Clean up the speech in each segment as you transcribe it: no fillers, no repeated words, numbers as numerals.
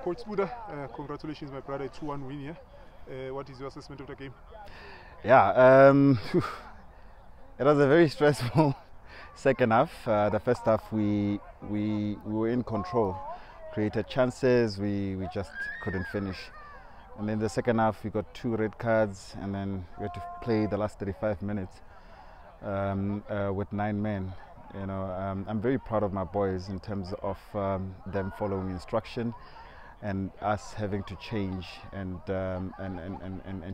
Coach Buda, congratulations, my brother, 2-1 win here. What is your assessment of the game? Yeah, it was a very stressful second half. The first half we were in control, created chances, we just couldn't finish. And then the second half we got 2 red cards, and then we had to play the last 35 minutes with 9 men. I'm very proud of my boys in terms of them following instruction and us having to change and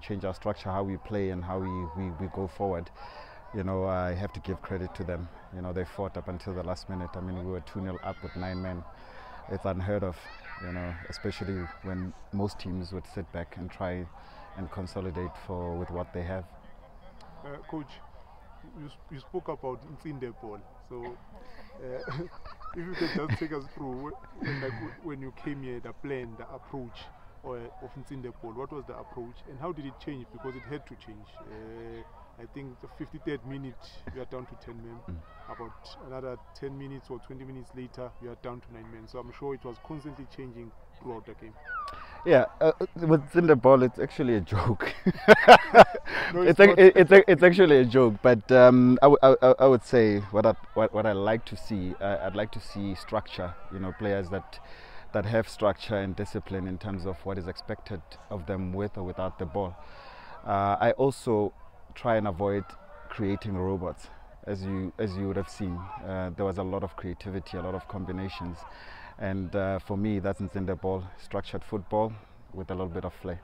change our structure, how we play and how we go forward. I have to give credit to them. They fought up until the last minute. I mean, we were 2-0 up with 9 men. It's unheard of, especially when most teams would sit back and try and consolidate with what they have. Coach, you spoke about Ntsinde ball. So if you can just take us through when you came here, the plan, the approach of Ntsinde ball, what was the approach and how did it change? Because it had to change. I think the 53rd minute we are down to 10 men. About another 10 minutes or 20 minutes later we are down to 9 men. So I'm sure it was constantly changing throughout the game. Yeah, with Ntsinde ball, it's actually a joke. No, it's actually a joke, but I would say what I like to see, I'd like to see structure. Players that have structure and discipline in terms of what is expected of them with or without the ball. I also try and avoid creating robots. As you would have seen, there was a lot of creativity, a lot of combinations, and for me that's Ntsinde ball, structured football with a little bit of flair.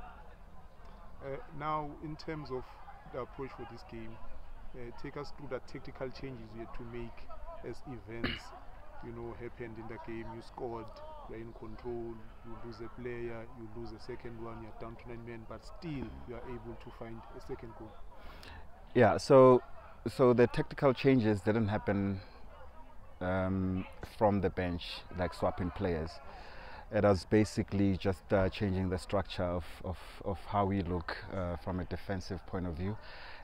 Now, in terms of the approach for this game, take us through the tactical changes you had to make as events happened in the game. You scored, you are in control, you lose a player, you lose a second one, you're down to 9 men, but still you are able to find a second goal. Yeah, so the tactical changes didn't happen from the bench, like swapping players. It was basically just changing the structure of how we look from a defensive point of view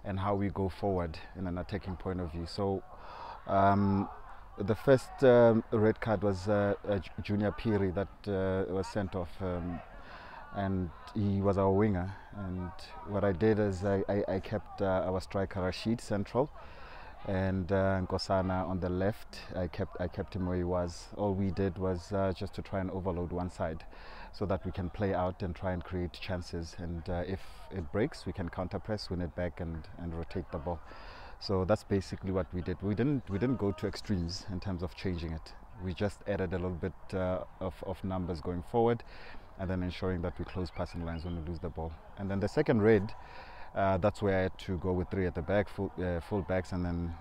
and how we go forward in an attacking point of view. So the first red card was Junior Piri that was sent off, and he was our winger. And what I did is I kept our striker Rashid central, and Nkosana on the left. I kept him where he was. All we did was just to try and overload one side so that we can play out and try and create chances, and if it breaks we can counter press, win it back and rotate the ball. So that's basically what we did. We didn't go to extremes in terms of changing it. We just added a little bit of numbers going forward and then ensuring that we close passing lines when we lose the ball. And then the second red, that's where I had to go with 3 at the back, full backs, and then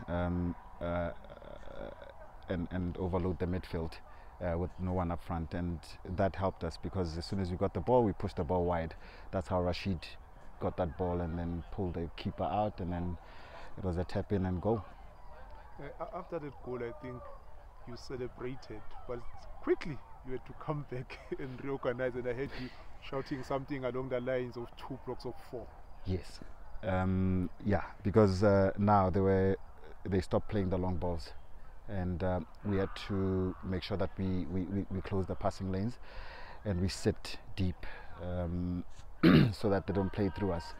and overload the midfield with no one up front, and that helped us because as soon as we got the ball, we pushed the ball wide. That's how Rashid got that ball and then pulled the keeper out, and then it was a tap in and goal. After that goal, I think you celebrated, but quickly you had to come back and reorganize, and I heard you shouting something along the lines of 2 blocks of 4. Yes, yeah, because now they stopped playing the long balls, and we had to make sure that we close the passing lanes and we sit deep so that they don't play through us,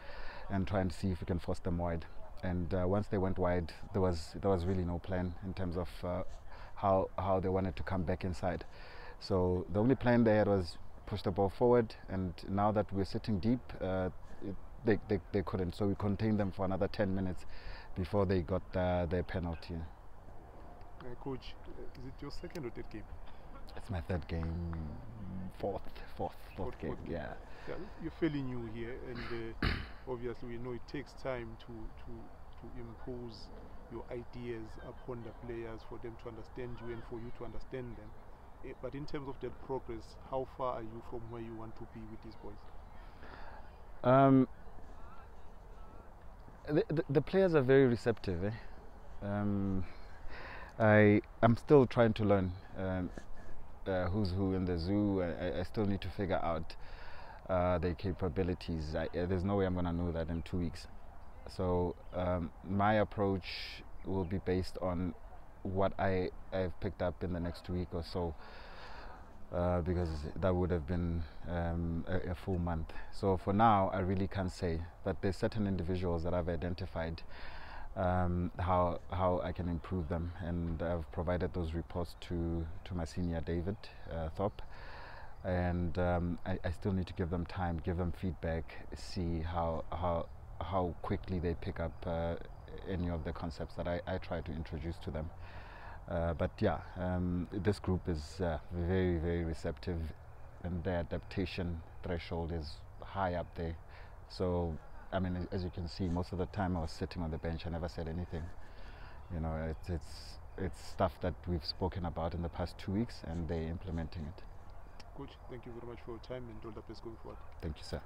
and try and see if we can force them wide. And once they went wide, there was really no plan in terms of how they wanted to come back inside. So the only plan they had was push the ball forward, and now that we're sitting deep, they couldn't. So we contained them for another 10 minutes before they got their penalty. Coach, is it your second or third game? It's my 3rd game, fourth game. Yeah, you're fairly new here, and obviously we know it takes time to impose your ideas upon the players, for them to understand you and for you to understand them. But in terms of that progress, how far are you from where you want to be with these boys? The players are very receptive. I'm still trying to learn who's who in the zoo. I still need to figure out their capabilities. There's no way I'm going to know that in 2 weeks. So my approach will be based on what I've picked up in the next week or so. because that would have been a full month. So for now, I really can't say, but there's certain individuals that I've identified how I can improve them, and I've provided those reports to my senior David Thorpe, and I still need to give them time, give them feedback, see how quickly they pick up any of the concepts that I try to introduce to them. But yeah, this group is very, very receptive, and their adaptation threshold is high up there. So, I mean, as you can see, most of the time I was sitting on the bench. I never said anything. You know, it's stuff that we've spoken about in the past 2 weeks, and they're implementing it. Coach, thank you very much for your time, and all the best going forward. Thank you, sir.